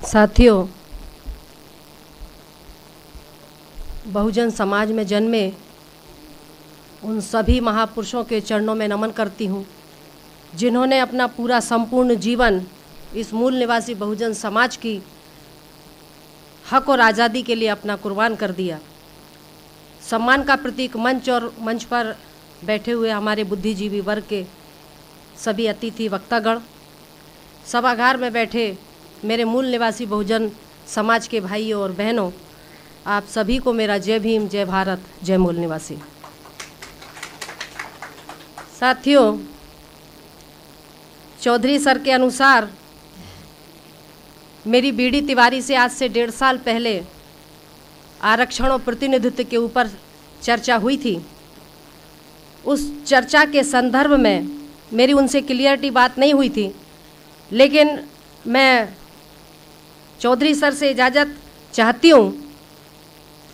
साथियों, बहुजन समाज में जन्मे उन सभी महापुरुषों के चरणों में नमन करती हूँ जिन्होंने अपना पूरा संपूर्ण जीवन इस मूल निवासी बहुजन समाज की हक और आज़ादी के लिए अपना कुर्बान कर दिया। सम्मान का प्रतीक मंच और मंच पर बैठे हुए हमारे बुद्धिजीवी वर्ग के सभी अतिथि वक्तागण, सभागार में बैठे मेरे मूल निवासी बहुजन समाज के भाइयों और बहनों, आप सभी को मेरा जय भीम, जय भारत, जय मूल निवासी। साथियों, चौधरी सर के अनुसार मेरी बीडी तिवारी से आज से 1.5 साल पहले आरक्षण और प्रतिनिधित्व के ऊपर चर्चा हुई थी। उस चर्चा के संदर्भ में मेरी उनसे क्लियरिटी बात नहीं हुई थी, लेकिन मैं चौधरी सर से इजाज़त चाहती हूँ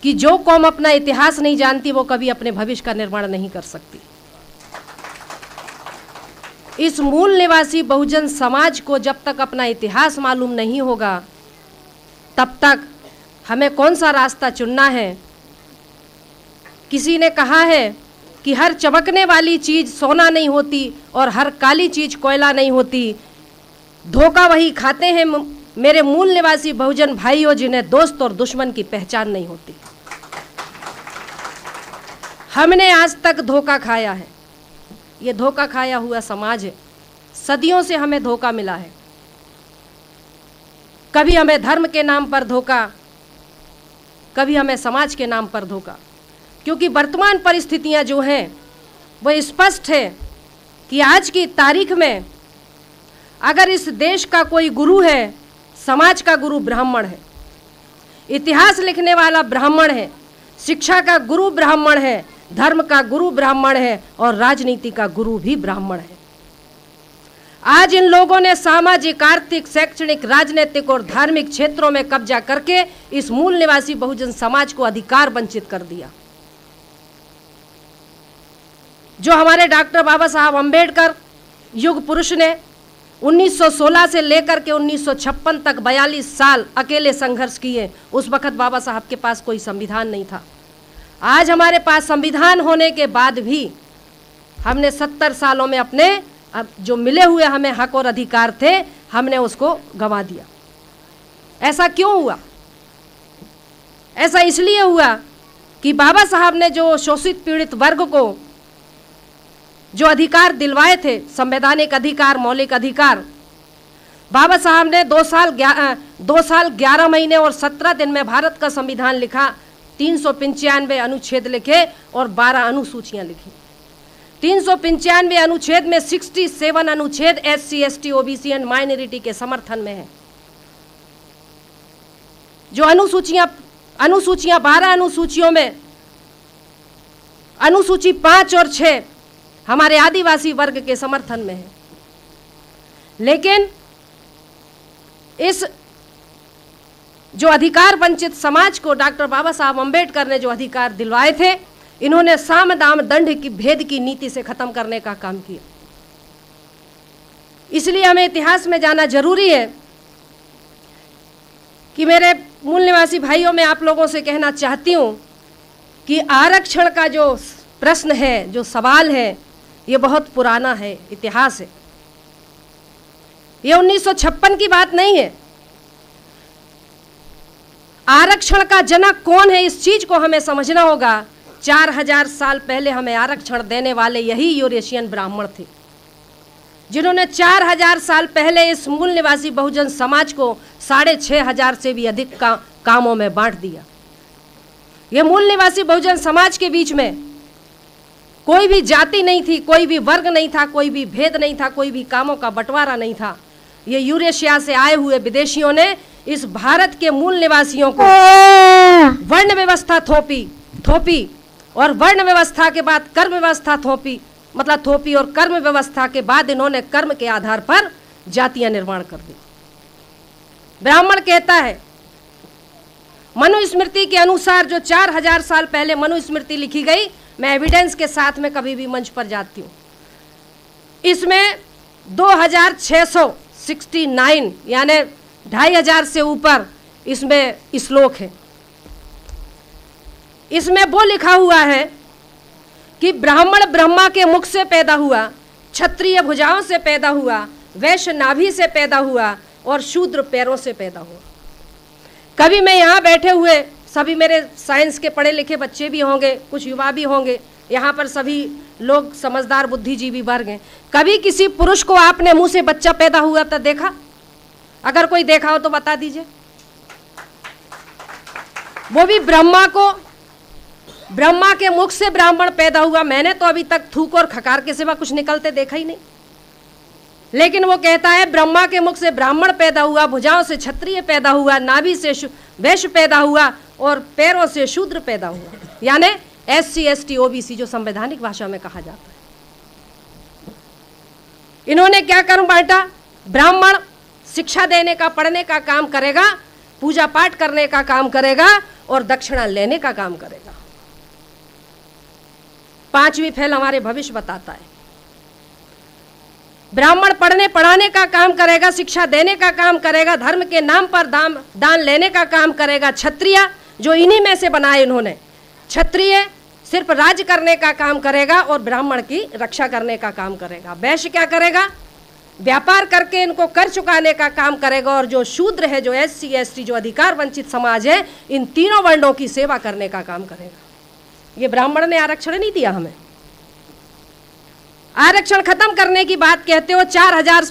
कि जो कौम अपना इतिहास नहीं जानती वो कभी अपने भविष्य का निर्माण नहीं कर सकती। इस मूल निवासी बहुजन समाज को जब तक अपना इतिहास मालूम नहीं होगा तब तक हमें कौन सा रास्ता चुनना है। किसी ने कहा है कि हर चमकने वाली चीज़ सोना नहीं होती और हर काली चीज़ कोयला नहीं होती। धोखा वही खाते हैं मेरे मूल निवासी बहुजन भाइयों जिन्हें दोस्त और दुश्मन की पहचान नहीं होती। हमने आज तक धोखा खाया है। ये धोखा खाया हुआ समाज है। सदियों से हमें धोखा मिला है। कभी हमें धर्म के नाम पर धोखा, कभी हमें समाज के नाम पर धोखा। क्योंकि वर्तमान परिस्थितियां जो हैं वो स्पष्ट है कि आज की तारीख में अगर इस देश का कोई गुरु है, समाज का गुरु ब्राह्मण है, इतिहास लिखने वाला ब्राह्मण है, शिक्षा का गुरु ब्राह्मण है, धर्म का गुरु ब्राह्मण है और राजनीति का गुरु भी ब्राह्मण है। आज इन लोगों ने सामाजिक, आर्थिक, शैक्षणिक, राजनीतिक और धार्मिक क्षेत्रों में कब्जा करके इस मूल निवासी बहुजन समाज को अधिकार वंचित कर दिया। जो हमारे डॉक्टर बाबा साहब अंबेडकर युग पुरुष ने 1916 से लेकर के 1956 तक 42 साल अकेले संघर्ष किए, उस वक्त बाबा साहब के पास कोई संविधान नहीं था। आज हमारे पास संविधान होने के बाद भी हमने 70 सालों में अपने जो मिले हुए हमें हक और अधिकार थे, हमने उसको गंवा दिया। ऐसा क्यों हुआ? ऐसा इसलिए हुआ कि बाबा साहब ने जो शोषित पीड़ित वर्ग को जो अधिकार दिलवाए थे, संवैधानिक अधिकार, मौलिक अधिकार, बाबा साहब ने 2 साल 11 महीने और 17 दिन में भारत का संविधान लिखा, 395 अनुच्छेद लिखे और 12 अनुसूचियां लिखी। 395 अनुच्छेद में 67 अनुच्छेद SC, ST, OBC and minority के समर्थन में है। जो अनुसूचियां 12 अनुसूचियों में अनुसूची 5 और 6 हमारे आदिवासी वर्ग के समर्थन में है। लेकिन इस जो अधिकार वंचित समाज को डॉक्टर बाबा साहब अंबेडकर ने जो अधिकार दिलवाए थे, इन्होंने साम दाम दंड की भेद की नीति से खत्म करने का काम किया। इसलिए हमें इतिहास में जाना जरूरी है कि मेरे मूल निवासी भाइयों, मैं आप लोगों से कहना चाहती हूं कि आरक्षण का जो प्रश्न है, जो सवाल है, ये बहुत पुराना है, इतिहास है। ये 1956 की बात नहीं है। आरक्षण का जनक कौन है, इस चीज को हमें समझना होगा। 4000 साल पहले हमें आरक्षण देने वाले यही यूरेशियन ब्राह्मण थे, जिन्होंने 4000 साल पहले इस मूल निवासी बहुजन समाज को 6500 से भी अधिक कामों में बांट दिया। यह मूल निवासी बहुजन समाज के बीच में कोई भी जाति नहीं थी, कोई भी वर्ग नहीं था, कोई भी भेद नहीं था, कोई भी कामों का बंटवारा नहीं था। ये यूरेशिया से आए हुए विदेशियों ने इस भारत के मूल निवासियों को वर्ण व्यवस्था थोपी और वर्ण व्यवस्था के बाद कर्म व्यवस्था थोपी और कर्म व्यवस्था के बाद इन्होंने कर्म के आधार पर जातियां निर्माण कर दी। ब्राह्मण कहता है, मनुस्मृति के अनुसार जो 4000 साल पहले मनुस्मृति लिखी गई, मैं एविडेंस के साथ में कभी भी मंच पर जाती हूँ, इसमें 2669 यानी 2500 से ऊपर इसमें श्लोक है। इसमें वो लिखा हुआ है कि ब्राह्मण ब्रह्मा के मुख से पैदा हुआ, क्षत्रिय भुजाओं से पैदा हुआ, वैश्य नाभि से पैदा हुआ और शूद्र पैरों से पैदा हुआ। कभी मैं यहाँ बैठे हुए सभी मेरे साइंस के पढ़े लिखे बच्चे भी होंगे, कुछ युवा भी होंगे, यहाँ पर सभी लोग समझदार बुद्धिजीवी वर्ग हैं। कभी किसी पुरुष को आपने मुंह से बच्चा पैदा हुआ तो देखा? अगर कोई देखा हो तो बता दीजिए। वो भी ब्रह्मा के मुख से ब्राह्मण पैदा हुआ। मैंने तो अभी तक थूक और खकार के सिवा कुछ निकलते देखा ही नहीं। लेकिन वो कहता है ब्रह्मा के मुख से ब्राह्मण पैदा हुआ, भुजाओं से क्षत्रिय पैदा हुआ, नाभि से वैश्य पैदा हुआ और पैरों से शूद्र पैदा हुआ, यानी SC ST OBC जो संवैधानिक भाषा में कहा जाता है। इन्होंने क्या कर्म बांटा? ब्राह्मण शिक्षा देने का, पढ़ने का काम करेगा, पूजा पाठ करने का काम करेगा और दक्षिणा लेने का काम करेगा। 5वीं फैल हमारे भविष्य बताता है। ब्राह्मण पढ़ने पढ़ाने का काम करेगा, शिक्षा देने का काम करेगा, धर्म के नाम पर दान लेने का काम करेगा। क्षत्रिय जो इन्हीं में से बनाए इन्होंने, क्षत्रिय सिर्फ राज्य करने का काम करेगा और ब्राह्मण की रक्षा करने का काम करेगा। वैश्य क्या करेगा? व्यापार करके इनको कर चुकाने का काम करेगा। और जो शूद्र है, जो SC ST जो अधिकार वंचित समाज है, इन तीनों वर्णों की सेवा करने का काम करेगा। ये ब्राह्मण ने आरक्षण नहीं दिया हमें। आरक्षण खत्म करने की बात कहते हो। 4000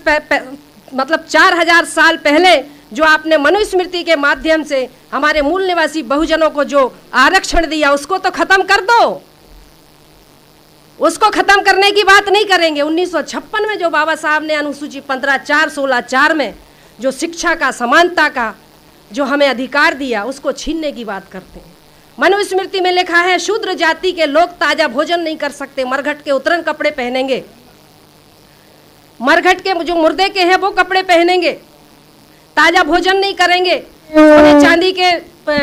साल पहले जो आपने मनुस्मृति के माध्यम से हमारे मूल निवासी बहुजनों को जो आरक्षण दिया, उसको तो खत्म कर दो। उसको खत्म करने की बात नहीं करेंगे। 1956 में जो बाबा साहब ने अनुसूची 15(4)(16)(4) में जो शिक्षा का, समानता का जो हमें अधिकार दिया, उसको छीनने की बात करते हैं। मनुस्मृति में लिखा है शूद्र जाति के लोग ताजा भोजन नहीं कर सकते, मरघट के उतरन कपड़े पहनेंगे, मरघट के जो मुर्दे के हैं वो कपड़े पहनेंगे, ताजा भोजन नहीं करेंगे, चांदी के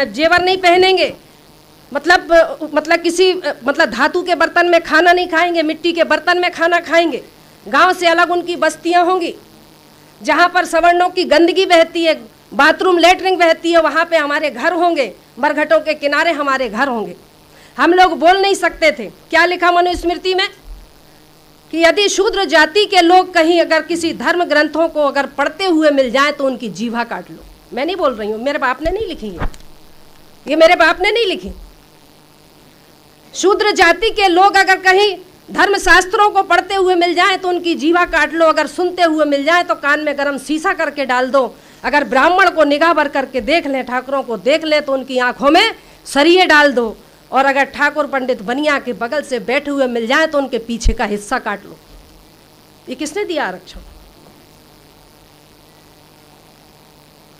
जेवर नहीं पहनेंगे, मतलब धातु के बर्तन में खाना नहीं खाएंगे, मिट्टी के बर्तन में खाना खाएंगे। गांव से अलग उनकी बस्तियां होंगी, जहां पर सवर्णों की गंदगी बहती है, बाथरूम लेटरिन बहती है, वहां पे हमारे घर होंगे, मरघटों के किनारे हमारे घर होंगे। हम लोग बोल नहीं सकते थे। क्या लिखा मनुस्मृति में कि यदि शूद्र जाति के लोग कहीं अगर किसी धर्म ग्रंथों को अगर पढ़ते हुए मिल जाए तो उनकी जीवा काट लो। मैं नहीं बोल रही हूँ, मेरे बाप ने नहीं लिखी है, ये मेरे बाप ने नहीं लिखी। शूद्र जाति के लोग अगर कहीं धर्म शास्त्रों को पढ़ते हुए मिल जाए तो उनकी जीवा काट लो। अगर सुनते हुए मिल जाए तो कान में गरम शीशा करके डाल दो। अगर ब्राह्मण को निगाह भर करके देख लें, ठाकुरों को देख लें तो उनकी आंखों में सरिये डाल दो। और अगर ठाकुर पंडित बनिया के बगल से बैठे हुए मिल जाए तो उनके पीछे का हिस्सा काट लो। ये किसने दिया आरक्षण?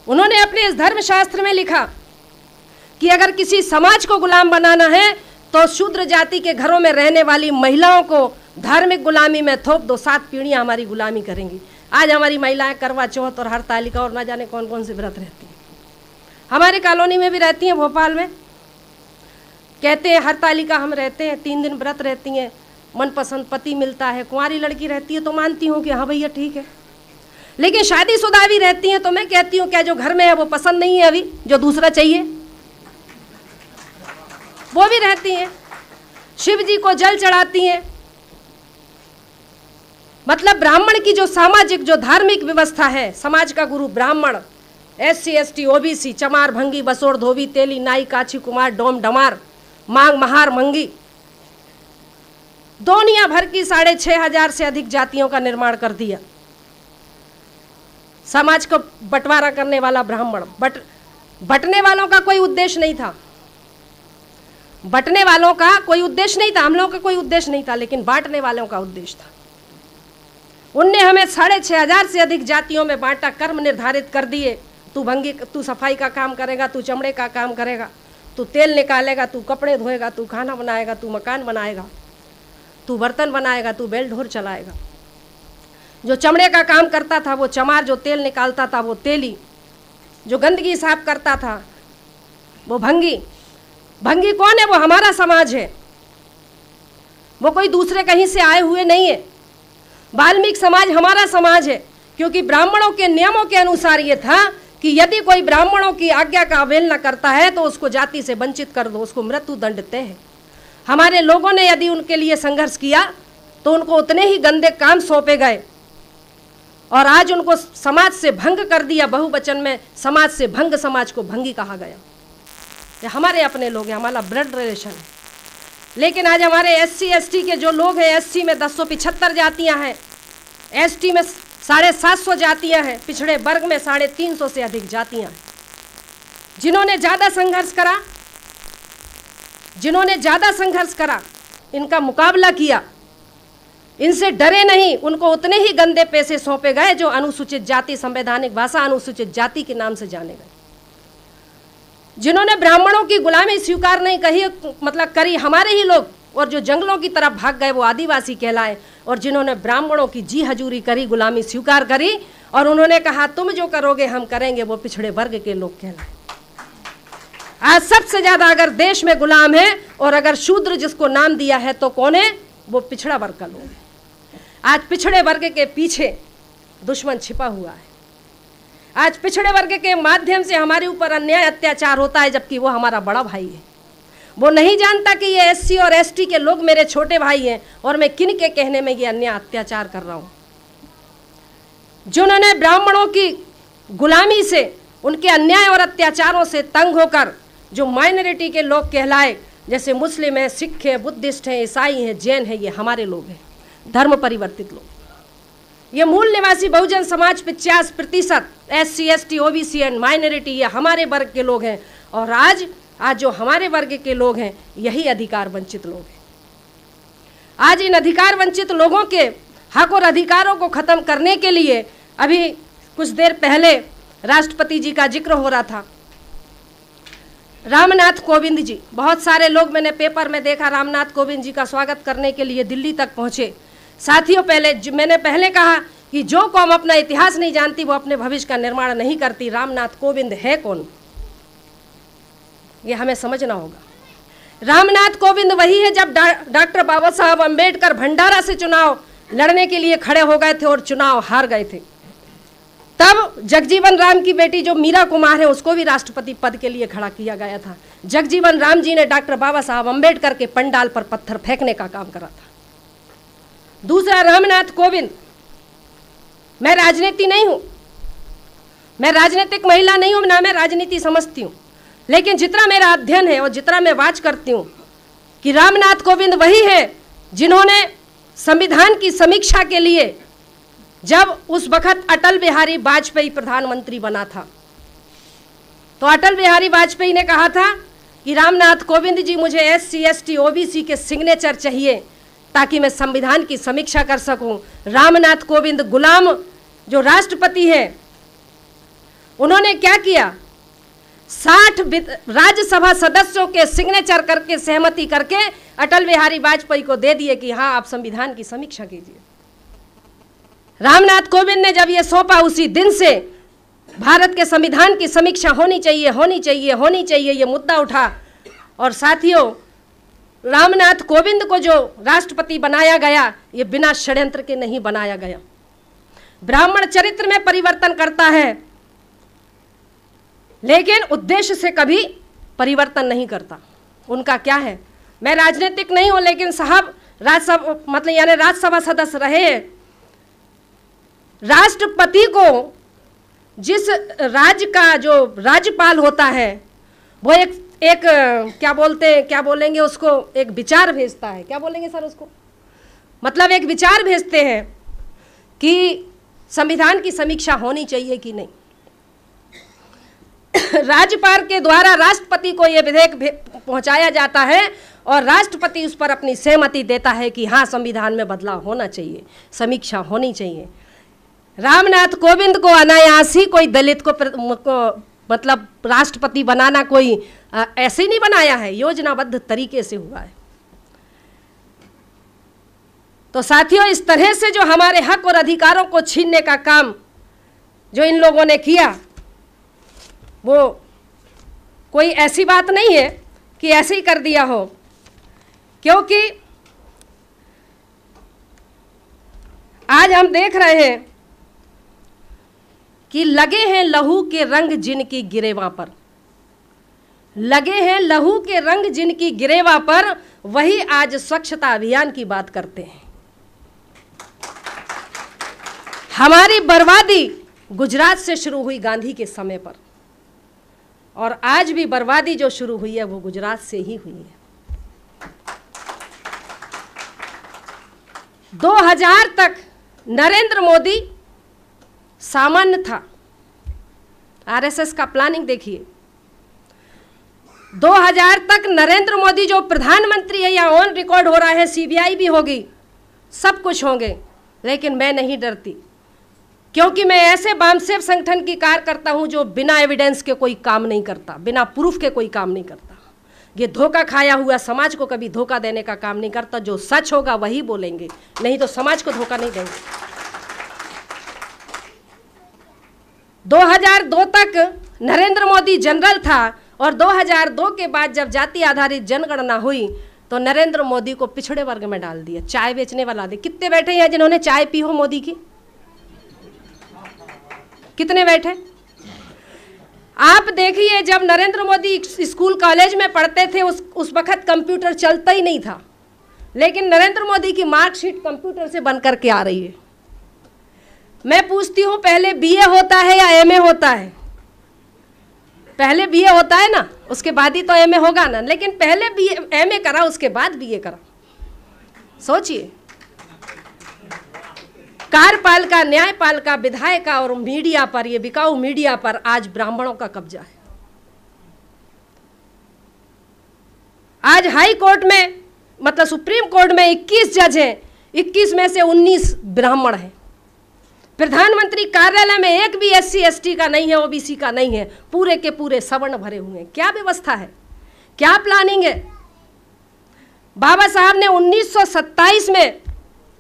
उन्होंने अपने इस धर्मशास्त्र में लिखा कि अगर किसी समाज को गुलाम बनाना है तो शूद्र जाति के घरों में रहने वाली महिलाओं को धार्मिक गुलामी में थोप दो, 7 पीढ़ियां हमारी गुलामी करेंगी। आज हमारी महिलाएं करवा चौथ और हरतालिका और ना जाने कौन कौन से व्रत रहती हैं। हमारे कॉलोनी में भी रहती हैं, भोपाल में कहते हैं हरतालिका हम रहते हैं, 3 दिन व्रत रहती हैं, मनपसंद पति मिलता है। कुंवारी लड़की रहती है तो मानती हूँ कि हाँ भैया ठीक है, लेकिन शादीशुदा भी रहती हैं तो मैं कहती हूँ क्या जो घर में है वो पसंद नहीं है, अभी जो दूसरा चाहिए वो भी रहती हैं। शिव जी को जल चढ़ाती हैं। मतलब ब्राह्मण की जो सामाजिक जो धार्मिक व्यवस्था है, समाज का गुरु ब्राह्मण, SC ST OBC, चमार भंगी बसोड़ धोबी तेली नाई काछी कुमार डोम डमार मांग महार मंगी, दुनिया भर की 6500 से अधिक जातियों का निर्माण कर दिया। समाज को बंटवारा करने वाला ब्राह्मण, बंटने वालों का कोई उद्देश्य नहीं था, बंटने वालों का कोई उद्देश्य नहीं था, हम लोगों का कोई उद्देश्य नहीं था, लेकिन बांटने वालों का उद्देश्य था। उनने हमें 6500 से अधिक जातियों में बांटा, कर्म निर्धारित कर दिए। तू भंगी, तू सफाई का काम करेगा, तू चमड़े का काम करेगा, तू तेल निकालेगा, तू कपड़े धोएगा, तू खाना बनाएगा, तू मकान बनाएगा, तू बर्तन बनाएगा, तू बैल ढोर चलाएगा। जो चमड़े का काम करता था वो चमार, जो तेल निकालता था वो तेली, जो गंदगी साफ करता था वो भंगी। भंगी कौन है? वो हमारा समाज है, वो कोई दूसरे कहीं से आए हुए नहीं है। वाल्मीकि समाज हमारा समाज है, क्योंकि ब्राह्मणों के नियमों के अनुसार ये था कि यदि कोई ब्राह्मणों की आज्ञा का अवहेलना करता है तो उसको जाति से वंचित कर दो, उसको मृत्यु दंड तय है। हमारे लोगों ने यदि उनके लिए संघर्ष किया तो उनको उतने ही गंदे काम सौंपे गए और आज उनको समाज से भंग कर दिया। बहुवचन में समाज से भंग, समाज को भंगी कहा गया। ये हमारे अपने लोग हैं, हमारा ब्लड रिलेशन है। लेकिन आज हमारे SC ST के जो लोग हैं, SC में 275 जातियां हैं, ST में 750 जातियां हैं, पिछड़े वर्ग में 350 से अधिक जातियां हैं। जिन्होंने ज़्यादा संघर्ष करा, इनका मुकाबला किया, इनसे डरे नहीं, उनको उतने ही गंदे पैसे सौंपे गए जो अनुसूचित जाति, संवैधानिक भाषा अनुसूचित जाति के नाम से जाने गए। जिन्होंने ब्राह्मणों की गुलामी स्वीकार नहीं करी, हमारे ही लोग, और जो जंगलों की तरफ भाग गए वो आदिवासी कहलाए। और जिन्होंने ब्राह्मणों की जी हजूरी करी, गुलामी स्वीकार करी और उन्होंने कहा तुम जो करोगे हम करेंगे, वो पिछड़े वर्ग के लोग कहलाए। आज सबसे ज्यादा अगर देश में गुलाम है और अगर शूद्र जिसको नाम दिया है तो कौन है? वो पिछड़ा वर्ग का लोग है। आज पिछड़े वर्ग के पीछे दुश्मन छिपा हुआ है। आज पिछड़े वर्ग के माध्यम से हमारे ऊपर अन्याय अत्याचार होता है, जबकि वो हमारा बड़ा भाई है। वो नहीं जानता कि ये SC और ST के लोग मेरे छोटे भाई हैं और मैं किन के कहने में ये अन्याय अत्याचार कर रहा हूँ। जिन्होंने ब्राह्मणों की गुलामी से, उनके अन्याय और अत्याचारों से तंग होकर जो माइनॉरिटी के लोग कहलाए, जैसे मुस्लिम है, सिख है, बुद्धिस्ट है, ईसाई हैं, जैन है, ये हमारे लोग हैं, धर्म परिवर्तित लोग। ये मूल निवासी Bahujan Samaj 50% SC ST OBC and minority, ये हमारे वर्ग के लोग हैं। और आज जो हमारे वर्ग के लोग हैं यही अधिकार वंचित लोग हैं। आज इन अधिकार वंचित लोगों के हक और अधिकारों को खत्म करने के लिए अभी कुछ देर पहले राष्ट्रपति जी का जिक्र हो रहा था। रामनाथ कोविंद जी, बहुत सारे लोग मैंने पेपर में देखा रामनाथ कोविंद जी का स्वागत करने के लिए दिल्ली तक पहुंचे। साथियों, मैंने पहले कहा कि जो कौम अपना इतिहास नहीं जानती वो अपने भविष्य का निर्माण नहीं करती। रामनाथ कोविंद है कौन, ये हमें समझना होगा। रामनाथ कोविंद वही है जब डॉक्टर बाबा साहब अम्बेडकर भंडारा से चुनाव लड़ने के लिए खड़े हो गए थे और चुनाव हार गए थे, तब जगजीवन राम की बेटी जो मीरा कुमार है उसको भी राष्ट्रपति पद के लिए खड़ा किया गया था। जगजीवन राम जी ने डॉक्टर बाबा साहब अम्बेडकर के पंडाल पर पत्थर फेंकने का काम करा था। दूसरा, रामनाथ कोविंद, मैं राजनीति नहीं हूं, मैं राजनीतिक महिला नहीं हूं, ना मैं राजनीति समझती हूं, लेकिन जितना मेरा अध्ययन है और जितना मैं वाच करती हूं कि रामनाथ कोविंद वही है जिन्होंने संविधान की समीक्षा के लिए, जब उस वक्त अटल बिहारी वाजपेयी प्रधानमंत्री बना था, तो अटल बिहारी वाजपेयी ने कहा था कि रामनाथ कोविंद जी मुझे SC ST OBC के सिग्नेचर चाहिए ताकि मैं संविधान की समीक्षा कर सकूं। रामनाथ कोविंद गुलाम जो राष्ट्रपति हैं, उन्होंने क्या किया, 60 राज्यसभा सदस्यों के सिग्नेचर करके, सहमति करके अटल बिहारी वाजपेयी को दे दिए कि हाँ आप संविधान की समीक्षा कीजिए। रामनाथ कोविंद ने जब ये सौंपा, उसी दिन से भारत के संविधान की समीक्षा होनी चाहिए, होनी चाहिए, होनी चाहिए, ये मुद्दा उठा। और साथियों, रामनाथ कोविंद को जो राष्ट्रपति बनाया गया, ये बिना षड्यंत्र के नहीं बनाया गया। ब्राह्मण चरित्र में परिवर्तन करता है लेकिन उद्देश्य से कभी परिवर्तन नहीं करता। उनका क्या है, मैं राजनीतिक नहीं हूं, लेकिन साहब राज्यसभा सदस्य रहे हैं। राष्ट्रपति को जिस राज्य का जो राज्यपाल होता है वो एक क्या बोलेंगे उसको, एक विचार भेजता है। क्या बोलेंगे सर उसको, मतलब एक विचार भेजते हैं कि संविधान की समीक्षा होनी चाहिए कि नहीं। राज्यपाल के द्वारा राष्ट्रपति को यह विधेयक पहुंचाया जाता है और राष्ट्रपति उस पर अपनी सहमति देता है कि हाँ संविधान में बदलाव होना चाहिए, समीक्षा होनी चाहिए। रामनाथ कोविंद को अनायास ही कोई दलित को मतलब राष्ट्रपति बनाना कोई ऐसे ही नहीं बनाया है, योजनाबद्ध तरीके से हुआ है। तो साथियों, इस तरह से जो हमारे हक और अधिकारों को छीनने का काम जो इन लोगों ने किया, वो कोई ऐसी बात नहीं है कि ऐसे ही कर दिया हो, क्योंकि आज हम देख रहे हैं कि लगे हैं लहू के रंग जिनकी गिरेवा पर, लगे हैं लहू के रंग जिनकी गिरेवा पर, वही आज स्वच्छता अभियान की बात करते हैं। हमारी बर्बादी गुजरात से शुरू हुई गांधी के समय पर, और आज भी बर्बादी जो शुरू हुई है वो गुजरात से ही हुई है। 2000 तक नरेंद्र मोदी सामान्य था। आरएसएस का प्लानिंग देखिए, 2000 तक नरेंद्र मोदी जो प्रधानमंत्री है, या ऑन रिकॉर्ड हो रहा है, सीबीआई भी होगी, सब कुछ होंगे, लेकिन मैं नहीं डरती, क्योंकि मैं ऐसे वामसेव संगठन की कार्य करता हूं जो बिना एविडेंस के कोई काम नहीं करता, बिना प्रूफ के कोई काम नहीं करता। ये धोखा खाया हुआ समाज को कभी धोखा देने का काम नहीं करता। जो सच होगा वही बोलेंगे, नहीं तो समाज को धोखा नहीं देंगे। 2002 तक नरेंद्र मोदी जनरल था, और 2002 के बाद जब जाति आधारित जनगणना हुई तो नरेंद्र मोदी को पिछड़े वर्ग में डाल दिया, चाय बेचने वाला दे। कितने बैठे हैं जिन्होंने चाय पी हो मोदी की? कितने बैठे? आप देखिए, जब नरेंद्र मोदी स्कूल कॉलेज में पढ़ते थे उस वक्त कंप्यूटर चलता ही नहीं था, लेकिन नरेंद्र मोदी की मार्कशीट कंप्यूटर से बन करके आ रही है। मैं पूछती हूँ, पहले बीए होता है या एमए होता है? पहले बीए होता है ना, उसके बाद ही तो एमए होगा ना, लेकिन पहले बीए एमए करा, उसके बाद बीए करा। सोचिए, कार्यपालिका, न्यायपालिका, विधायिका और मीडिया पर, ये बिकाऊ मीडिया पर आज ब्राह्मणों का कब्जा है। आज हाई कोर्ट में, मतलब सुप्रीम कोर्ट में 21 जज हैं, 21 में से 19 ब्राह्मण हैं। प्रधानमंत्री कार्यालय में एक भी SC ST का नहीं है, OBC का नहीं है, पूरे के पूरे सवर्ण भरे हुए हैं। क्या व्यवस्था है, क्या प्लानिंग है? बाबा साहब ने 1927 में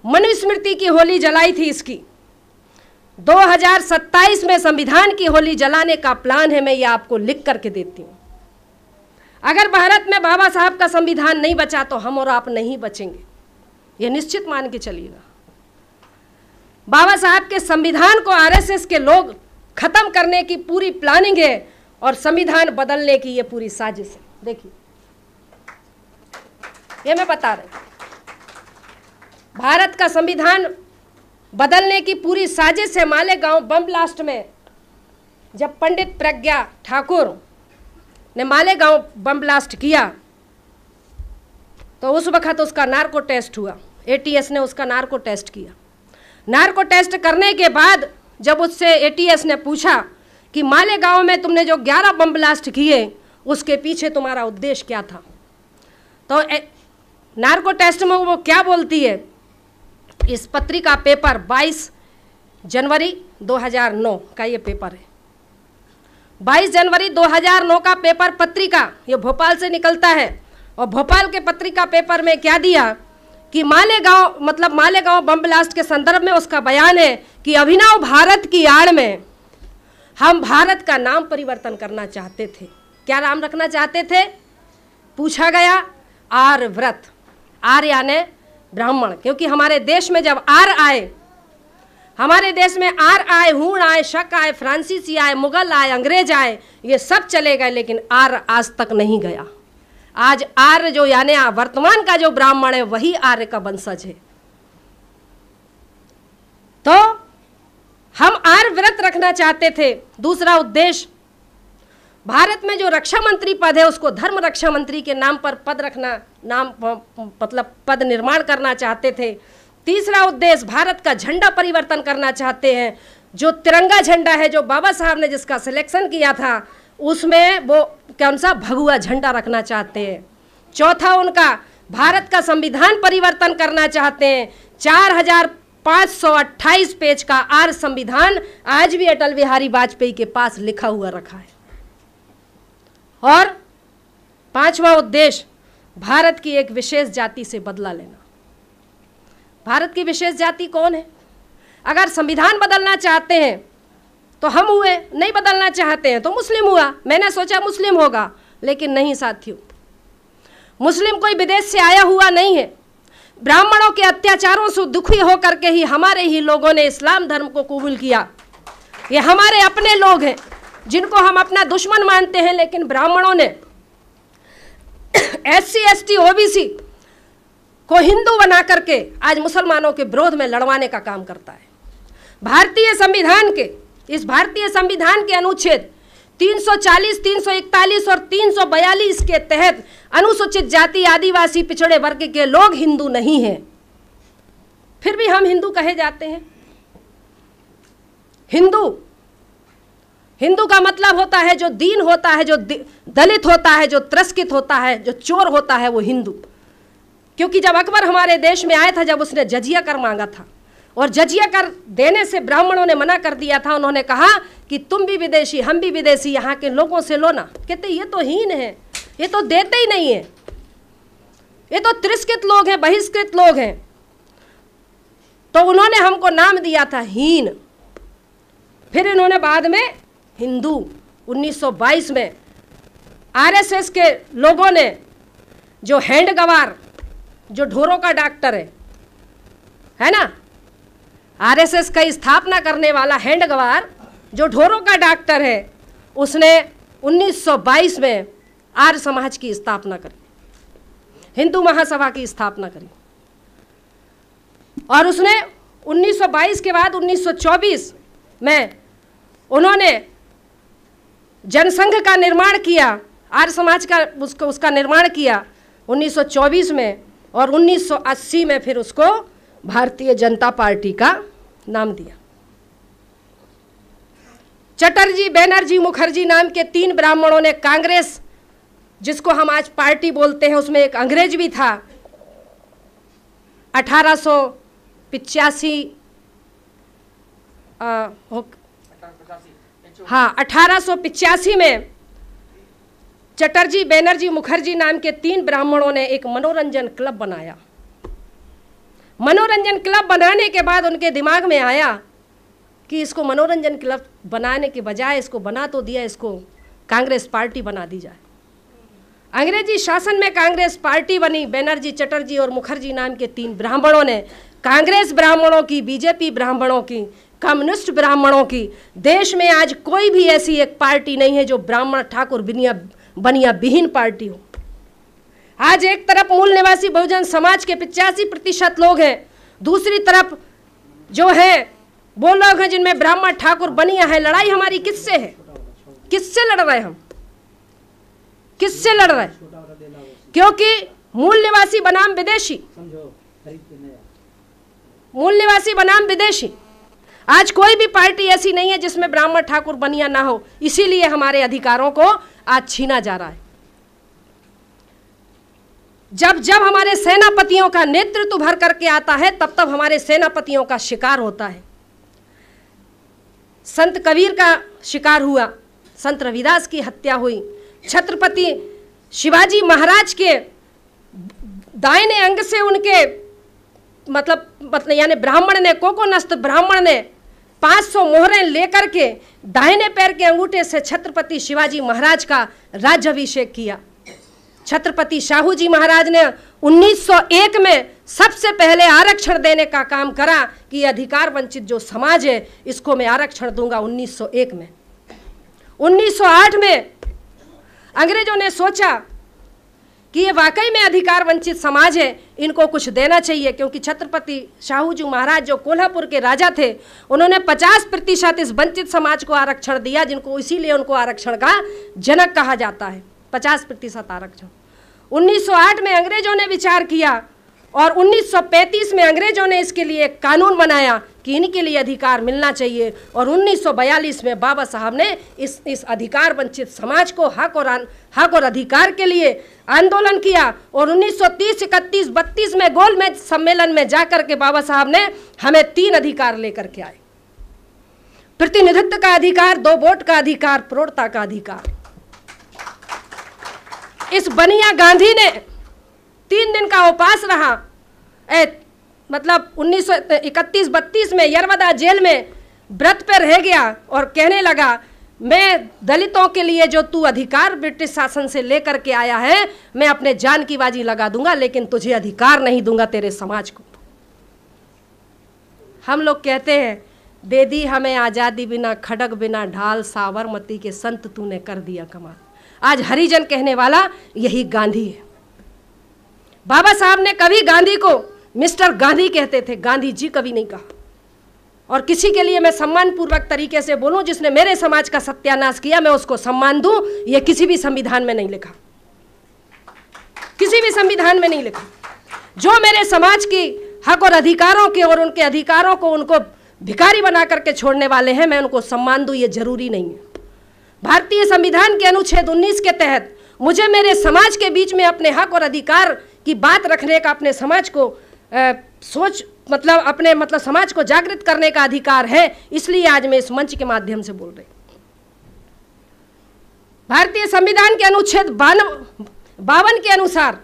मनुस्मृति की होली जलाई थी। इसकी 2027 में संविधान की होली जलाने का प्लान है। मैं ये आपको लिख करके देती हूँ। अगर भारत में बाबा साहब का संविधान नहीं बचा तो हम और आप नहीं बचेंगे, ये निश्चित मान के चलिएगा। बाबा साहब के संविधान को RSS के लोग खत्म करने की पूरी प्लानिंग है, और संविधान बदलने की ये पूरी साजिश है। देखिए, ये मैं बता रही हूँ, भारत का संविधान बदलने की पूरी साजिश है। मालेगांव बम ब्लास्ट में जब पंडित प्रज्ञा ठाकुर ने मालेगांव बम ब्लास्ट किया तो उस वक्त उसका नार्को टेस्ट हुआ। ATS ने उसका नार्को टेस्ट किया। नार्को टेस्ट करने के बाद जब उससे ATS ने पूछा कि मालेगांव में तुमने जो 11 बम ब्लास्ट किए उसके पीछे तुम्हारा उद्देश्य क्या था, तो नार्को टेस्ट में वो क्या बोलती है, इस पत्रिका पेपर 22 जनवरी 2009 का ये पेपर है। 22 जनवरी 2009 का पेपर पत्रिका, ये भोपाल से निकलता है, और भोपाल के पत्रिका पेपर में क्या दिया कि मालेगांव, मतलब मालेगांव बम ब्लास्ट के संदर्भ में उसका बयान है कि अभिनव भारत की आड़ में हम भारत का नाम परिवर्तन करना चाहते थे। क्या नाम रखना चाहते थे? पूछा गया, आर्यव्रत। आर्य यानी ब्राह्मण, क्योंकि हमारे देश में जब आर्य आए, हमारे देश में आर्य आए, हूण आए, शक आए, फ्रांसीसी आए, मुगल आए, अंग्रेज आए, ये सब चले गए, लेकिन आर्य आज तक नहीं गया। आज आर्य जो यानी वर्तमान का जो ब्राह्मण है वही आर्य का वंशज है। तो हम आर्य व्रत रखना चाहते थे। दूसरा उद्देश्य, भारत में जो रक्षा मंत्री पद है उसको धर्म रक्षा मंत्री के नाम पर पद रखना, नाम मतलब पद निर्माण करना चाहते थे। तीसरा उद्देश्य, भारत का झंडा परिवर्तन करना चाहते हैं। जो तिरंगा झंडा है, जो बाबा साहब ने जिसका सिलेक्शन किया था, उसमें वो कौन सा भगवा झंडा रखना चाहते हैं। चौथा, उनका भारत का संविधान परिवर्तन करना चाहते हैं। 4528 पेज का आर्य संविधान आज भी अटल बिहारी वाजपेयी के पास लिखा हुआ रखा है। और पांचवा उद्देश्य, भारत की एक विशेष जाति से बदला लेना। भारत की विशेष जाति कौन है? अगर संविधान बदलना चाहते हैं तो हम हुए, नहीं बदलना चाहते हैं तो मुस्लिम हुआ। मैंने सोचा मुस्लिम होगा, लेकिन नहीं साथियों, मुस्लिम कोई विदेश से आया हुआ नहीं है। ब्राह्मणों के अत्याचारों से दुखी होकर के ही हमारे ही लोगों ने इस्लाम धर्म को कबूल किया। ये हमारे अपने लोग हैं जिनको हम अपना दुश्मन मानते हैं, लेकिन ब्राह्मणों ने SC ST OBC को हिंदू बना करके आज मुसलमानों के विरोध में लड़वाने का काम करता है। भारतीय संविधान के, इस भारतीय संविधान के अनुच्छेद 340, 341 और 342 के तहत अनुसूचित जाति, आदिवासी, पिछड़े वर्ग के लोग हिंदू नहीं हैं, फिर भी हम हिंदू कहे जाते हैं। हिंदू का मतलब होता है जो दीन होता है, जो दलित होता है, जो तिरस्कृत होता है, जो चोर होता है, वो हिंदू। क्योंकि जब अकबर हमारे देश में आया था, जब उसने जजिया कर मांगा था और जजिया कर देने से ब्राह्मणों ने मना कर दिया था, उन्होंने कहा कि तुम भी विदेशी, हम भी विदेशी, यहाँ के लोगों से लो ना। कहते ये तो हीन है, ये तो देते ही नहीं है, ये तो तिरस्कृत लोग हैं, बहिष्कृत लोग हैं। तो उन्होंने हमको नाम दिया था हीन। फिर इन्होंने बाद में हिंदू 1922 में RSS के लोगों ने, जो हैंडगवार, जो ढोरों का डॉक्टर है ना, RSS का स्थापना करने वाला हैंडगवार जो ढोरों का डॉक्टर है, उसने 1922 में आर्य समाज की स्थापना करी, हिंदू महासभा की स्थापना करी। और उसने 1922 के बाद 1924 में उन्होंने जनसंघ का निर्माण किया, आर्य समाज का उसका निर्माण किया 1924 में, और 1980 में फिर उसको भारतीय जनता पार्टी का नाम दिया। चटर्जी, बैनर्जी, मुखर्जी नाम के 3 ब्राह्मणों ने कांग्रेस, जिसको हम आज पार्टी बोलते हैं, उसमें एक अंग्रेज भी था, 1885 में चटर्जी, बैनर्जी, मुखर्जी नाम के 3 ब्राह्मणों ने एक मनोरंजन क्लब बनाया। मनोरंजन क्लब बनाने के बाद उनके दिमाग में आया कि इसको मनोरंजन क्लब बनाने के बजाय इसको बना तो दिया, इसको कांग्रेस पार्टी बना दी जाए। अंग्रेजी शासन में कांग्रेस पार्टी बनी। बैनर्जी, चटर्जी और मुखर्जी नाम के 3 ब्राह्मणों ने कांग्रेस ब्राह्मणों की, बीजेपी ब्राह्मणों की, कम्युनिस्ट ब्राह्मणों की, देश में आज कोई भी ऐसी एक पार्टी नहीं है जो ब्राह्मण ठाकुर बनिया विहीन पार्टी हो। आज एक तरफ मूल निवासी बहुजन समाज के 85% लोग हैं, दूसरी तरफ जो है वो लोग हैं जिनमें ब्राह्मण ठाकुर बनिया है। लड़ाई हमारी किससे है? किससे लड़ रहे हम? किससे लड़ रहे? क्योंकि मूल निवासी बनाम विदेशी, मूल निवासी बनाम विदेशी। आज कोई भी पार्टी ऐसी नहीं है जिसमें ब्राह्मण ठाकुर बनिया ना हो, इसीलिए हमारे अधिकारों को आज छीना जा रहा है। जब जब हमारे सेनापतियों का नेतृत्व भर करके आता है, तब तब हमारे सेनापतियों का शिकार होता है। संत कबीर का शिकार हुआ, संत रविदास की हत्या हुई, छत्रपति शिवाजी महाराज के दाहिने अंग से उनके मतलब यानी ब्राह्मण ने, कोकोनस्थ ब्राह्मण ने 500 मोहरें लेकर के दाहिने पैर के अंगूठे से छत्रपति शिवाजी महाराज का राज्याभिषेक किया। छत्रपति शाहू जी महाराज ने 1901 में सबसे पहले आरक्षण देने का काम करा कि अधिकार वंचित जो समाज है इसको मैं आरक्षण दूंगा। 1901 में 1908 में अंग्रेजों ने सोचा कि ये वाकई में अधिकार वंचित समाज है, इनको कुछ देना चाहिए, क्योंकि छत्रपति शाहू जी महाराज जो कोल्हापुर के राजा थे, उन्होंने 50% इस वंचित समाज को आरक्षण दिया, जिनको इसीलिए उनको आरक्षण का जनक कहा जाता है। 50% आरक्षण 1908 में अंग्रेजों ने विचार किया और 1935 में अंग्रेजों ने इसके लिए एक कानून बनाया कि इनके लिए अधिकार मिलना चाहिए, और 1942 में बाबा साहब ने इस अधिकार वंचित समाज को हक और अधिकार के लिए आंदोलन किया। और 1930, 31, 32 में गोलमेज सम्मेलन में जाकर के बाबा साहब ने हमें 3 अधिकार लेकर के आए। प्रतिनिधित्व का अधिकार, 2 वोट का अधिकार, प्रौढ़ता का अधिकार। इस बनिया गांधी ने 3 दिन का उपवास रहा, मतलब 1931-32 में यरवदा जेल में व्रत पर रह गया और कहने लगा, मैं दलितों के लिए जो तू अधिकार ब्रिटिश शासन से लेकर के आया है, मैं अपने जान की बाजी लगा दूंगा, लेकिन तुझे अधिकार नहीं दूंगा तेरे समाज को। हम लोग कहते हैं दे दी हमें आज़ादी बिना खड़ग बिना ढाल, साबरमती के संत तूने कर दिया कमाल। आज हरिजन कहने वाला यही गांधी है। बाबा साहब ने कभी गांधी को मिस्टर गांधी कहते थे, गांधी जी कभी नहीं कहा। और किसी के लिए मैं सम्मानपूर्वक तरीके से बोलूं, जिसने मेरे समाज का सत्यानाश किया, मैं उसको सम्मान दूं, यह किसी भी संविधान में नहीं लिखा, किसी भी संविधान में नहीं लिखा। जो मेरे समाज की हक और अधिकारों के और उनके अधिकारों को उनको भिखारी बना करके छोड़ने वाले हैं, मैं उनको सम्मान दूं, ये जरूरी नहीं है। भारतीय संविधान के अनुच्छेद 19 के तहत मुझे मेरे समाज के बीच में अपने हक और अधिकार की बात रखने का, अपने समाज को अपने समाज को जागृत करने का अधिकार है। इसलिए आज मैं इस मंच के माध्यम से बोल रही हूं। भारतीय संविधान के अनुच्छेद 52 के अनुसार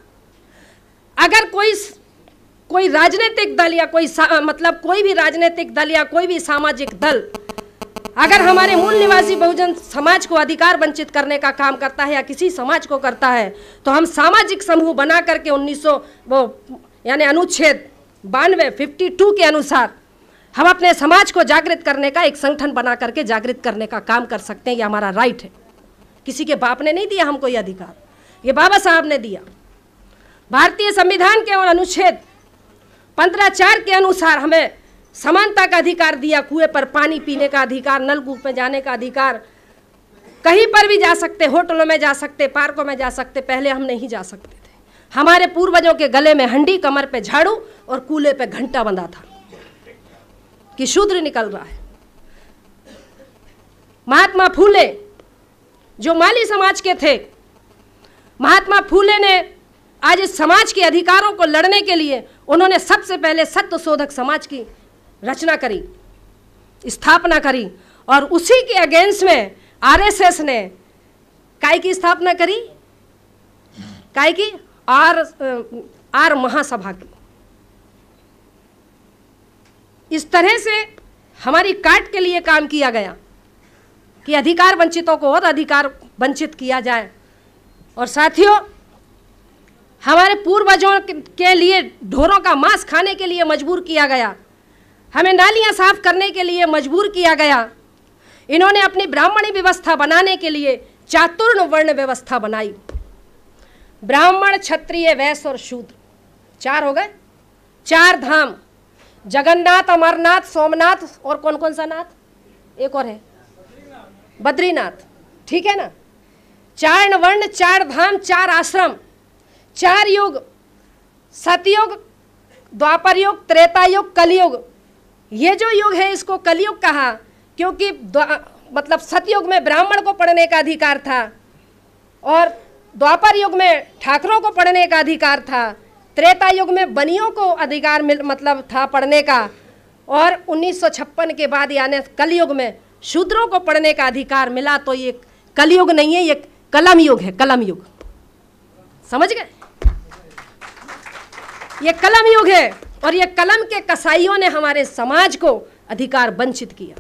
अगर कोई राजनीतिक दल या कोई भी राजनीतिक दल या कोई भी सामाजिक दल अगर हमारे मूल निवासी बहुजन समाज को अधिकार वंचित करने का काम करता है या किसी समाज को करता है, तो हम सामाजिक समूह बना करके अनुच्छेद 52 के अनुसार हम अपने समाज को जागृत करने का एक संगठन बना करके जागृत करने का काम कर सकते हैं। ये हमारा राइट है। किसी के बाप ने नहीं दिया हमको ये अधिकार, ये बाबा साहब ने दिया। भारतीय संविधान के और अनुच्छेद 15(4) के अनुसार हमें समानता का अधिकार दिया, कुएं पर पानी पीने का अधिकार, नलकूप में जाने का अधिकार, कहीं पर भी जा सकते, होटलों में जा सकते, पार्कों में जा सकते। पहले हम नहीं जा सकते थे। हमारे पूर्वजों के गले में हंडी, कमर पे झाड़ू और कूले पे घंटा बंधा था कि शूद्र निकल रहा है। महात्मा फूले जो माली समाज के थे, महात्मा फूले ने आज इस समाज के अधिकारों को लड़ने के लिए उन्होंने सबसे पहले सत्य शोधक समाज की रचना करी, स्थापना करी। और उसी के अगेंस्ट में आरएसएस ने काय की स्थापना करी, काय की आर महासभा की। इस तरह से हमारी काट के लिए काम किया गया कि अधिकार वंचितों को और अधिकार वंचित किया जाए। और साथियों, हमारे पूर्वजों के लिए ढोरों का मांस खाने के लिए मजबूर किया गया, हमें नालियां साफ करने के लिए मजबूर किया गया। इन्होंने अपनी ब्राह्मणी व्यवस्था बनाने के लिए चातुर्ण वर्ण व्यवस्था बनाई। ब्राह्मण, क्षत्रिय, वैश्य और शूद्र, 4 हो गए। 4 धाम, जगन्नाथ, अमरनाथ, सोमनाथ और कौन कौन सा नाथ, एक और है बद्रीनाथ, ठीक है ना। 4 वर्ण, 4 धाम, 4 आश्रम, 4 युग, सतयुग, द्वापर युग, त्रेता युग, कलयुग। ये जो युग है इसको कलयुग कहा क्योंकि सतयुग में ब्राह्मण को पढ़ने का अधिकार था और द्वापर युग में ठाकरों को पढ़ने का अधिकार था, त्रेता युग में बनियों को अधिकार था पढ़ने का, और 1956 के बाद यानी कलयुग में शूद्रों को पढ़ने का अधिकार मिला। तो ये कलयुग नहीं है, ये कलम युग है, कलम युग। समझ गए? ये कलम युग है और ये कलम के कसाईयों ने हमारे समाज को अधिकार वंचित किया।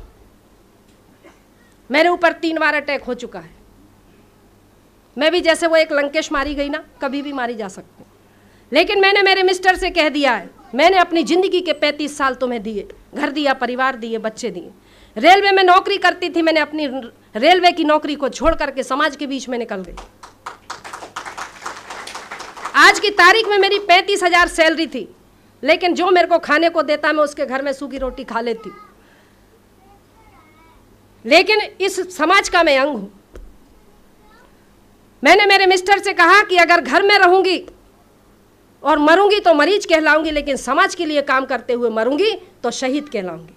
मेरे ऊपर 3 बार अटैक हो चुका है। मैं भी जैसे वो एक लंकेश मारी गई ना, कभी भी मारी जा सकती हूँ। लेकिन मैंने मेरे मिस्टर से कह दिया है, मैंने अपनी ज़िंदगी के 35 साल तुम्हें दिए, घर दिया, परिवार दिए, बच्चे दिए। रेलवे में नौकरी करती थी, मैंने अपनी रेलवे की नौकरी को छोड़ करके समाज के बीच में निकल गई। आज की तारीख में मेरी 35,000 सैलरी थी, लेकिन जो मेरे को खाने को देता मैं उसके घर में सूखी रोटी खा लेती। लेकिन इस समाज का मैं अंग हूं। मैंने मेरे मिस्टर से कहा कि अगर घर में रहूंगी और मरूंगी तो मरीज कहलाऊंगी, लेकिन समाज के लिए काम करते हुए मरूंगी तो शहीद कहलाऊंगी।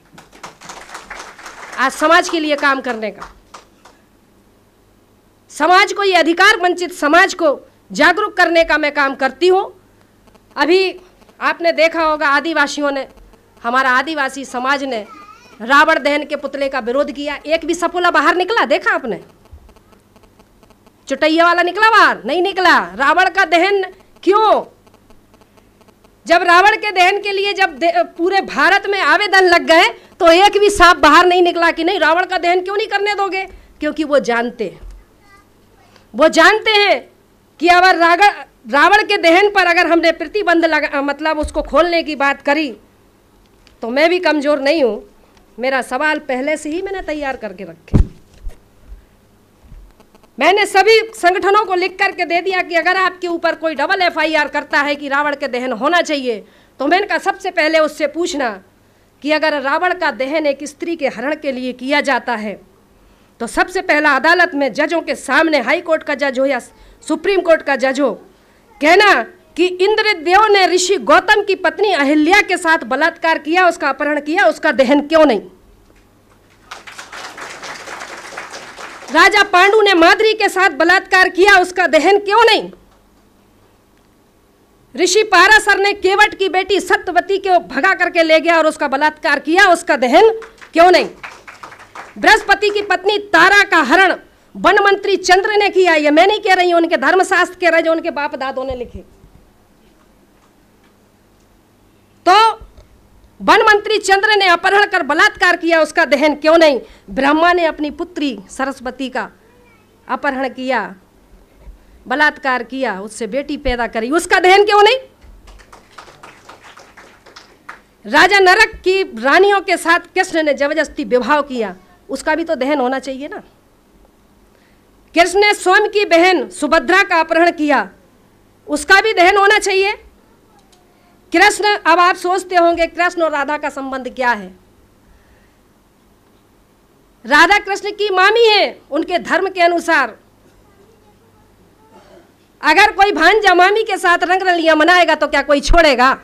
आज समाज के लिए काम करने का, समाज को, ये अधिकार वंचित समाज को जागरूक करने का मैं काम करती हूं। अभी आपने देखा होगा आदिवासियों ने, हमारा आदिवासी समाज ने रावण दहन के पुतले का विरोध किया। एक भी सफोला बाहर निकला, देखा आपने? चुटैया वाला निकला बाहर? नहीं निकला। रावण का दहन क्यों? जब रावण के दहन के लिए जब पूरे भारत में आवेदन लग गए तो एक भी सांप बाहर नहीं निकला कि नहीं रावण का दहन क्यों नहीं करने दोगे। क्योंकि वो जानते हैं कि अगर रावण के दहन पर अगर हमने प्रतिबंध लगा, उसको खोलने की बात करी, तो मैं भी कमज़ोर नहीं हूँ। मेरा सवाल पहले से ही मैंने तैयार करके रखे। मैंने सभी संगठनों को लिख करके दे दिया कि अगर आपके ऊपर कोई डबल FIR करता है कि रावण के दहन होना चाहिए, तो मैंने कहा सबसे पहले उससे पूछना कि अगर रावण का दहन एक स्त्री के हरण के लिए किया जाता है तो सबसे पहला अदालत में जजों के सामने, हाई कोर्ट का जज हो या सुप्रीम कोर्ट का जज हो, कहना कि इंद्रदेव ने ऋषि गौतम की पत्नी अहिल्या के साथ बलात्कार किया, उसका अपहरण किया, उसका दहन क्यों नहीं? राजा पांडु ने माद्री के साथ बलात्कार किया, उसका दहन क्यों नहीं? ऋषि पाराशर ने केवट की बेटी सत्यवती को भगा करके ले गया और उसका बलात्कार किया, उसका दहन क्यों नहीं? बृहस्पति की पत्नी तारा का हरण वन मंत्री चंद्र ने किया। ये मैं नहीं कह रही हूं, उनके धर्मशास्त्र कह रहे जो उनके बाप दादों ने लिखे। तो वन मंत्री चंद्र ने अपहरण कर बलात्कार किया, उसका दहन क्यों नहीं? ब्रह्मा ने अपनी पुत्री सरस्वती का अपहरण किया, बलात्कार किया, उससे बेटी पैदा करी, उसका दहन क्यों नहीं? राजा नरक की रानियों के साथ कृष्ण ने जबरदस्ती विवाह किया, उसका भी तो दहन होना चाहिए ना। कृष्ण ने स्वयं की बहन सुभद्रा का अपहरण किया, उसका भी दहन होना चाहिए। कृष्ण, अब आप सोचते होंगे कृष्ण और राधा का संबंध क्या है? राधा कृष्ण की मामी है, उनके धर्म के अनुसार अगर कोई भांजा मामी के साथ रंग रलियां मनाएगा तो क्या कोई छोड़ेगा?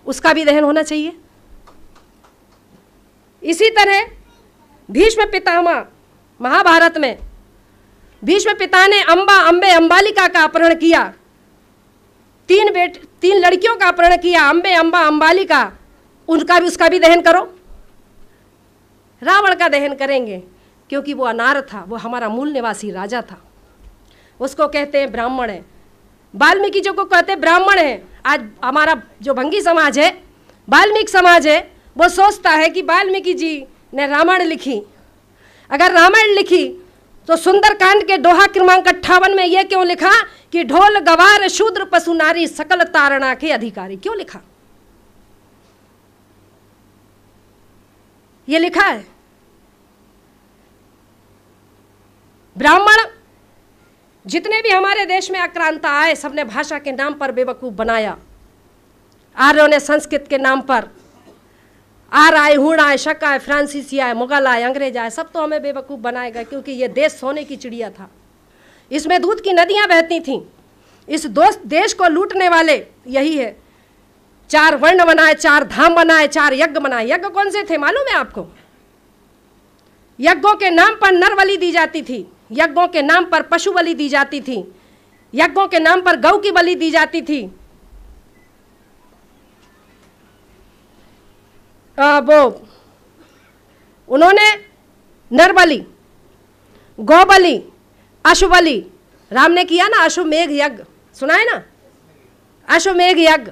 उसका भी दहन होना चाहिए। इसी तरह भीष्म पितामह, महाभारत में भीष्म पिता ने अंबे अंबालिका का अपहरण किया, तीन लड़कियों का अपहरण किया, अंबे, अंबा, अंबालिका, उसका भी दहन करो। रावण का दहन करेंगे क्योंकि वो अनार था, वो हमारा मूल निवासी राजा था, उसको कहते हैं ब्राह्मण है। वाल्मीकि जी को कहते हैं ब्राह्मण है। आज हमारा जो भंगी समाज है, वाल्मीकि समाज है, वो सोचता है कि वाल्मीकि जी ने रामायण लिखी। अगर रामायण लिखी तो सुंदरकांड के दोहा क्रमांक 58 में यह क्यों लिखा कि ढोल गवार शूद्र पशु नारी सकल तारणा के अधिकारी? क्यों लिखा? ये लिखा है। ब्राह्मण जितने भी हमारे देश में आक्रांता आए, सबने भाषा के नाम पर बेवकूफ बनाया। आर्यों ने संस्कृत के नाम पर, आर आए, हुण आए, शक आए, फ्रांसीसी आए, मुगल आए, अंग्रेज आए, सब तो हमें बेवकूफ बनाएगा, क्योंकि ये देश सोने की चिड़िया था, इसमें दूध की नदियां बहती थीं। इस देश को लूटने वाले यही है। 4 वर्ण बनाए, 4 धाम बनाए, 4 यज्ञ बनाए। यज्ञ कौन से थे मालूम है आपको? यज्ञों के नाम पर नर बलि दी जाती थी, यज्ञों के नाम पर पशु बलि दी जाती थी, यज्ञों के नाम पर गौ की बलि दी जाती थी। उन्होंने नर बलि, गौ बलि, अश्व बलि, राम ने किया ना अश्वमेघ यज्ञ, सुना है ना? अश्वमेघ यज्ञ,